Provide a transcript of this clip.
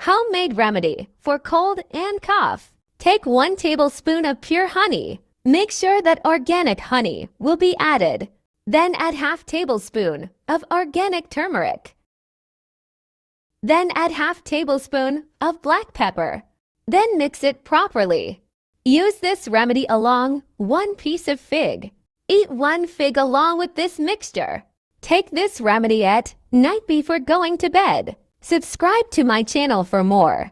Homemade remedy for cold and cough. Take 1 tablespoon of pure honey. Make sure that organic honey will be added. Then add half tablespoon of organic turmeric. Then add half tablespoon of black pepper. Then mix it properly. Use this remedy along 1 piece of fig. Eat 1 fig along with this mixture. Take this remedy at night before going to bed. Subscribe to my channel for more.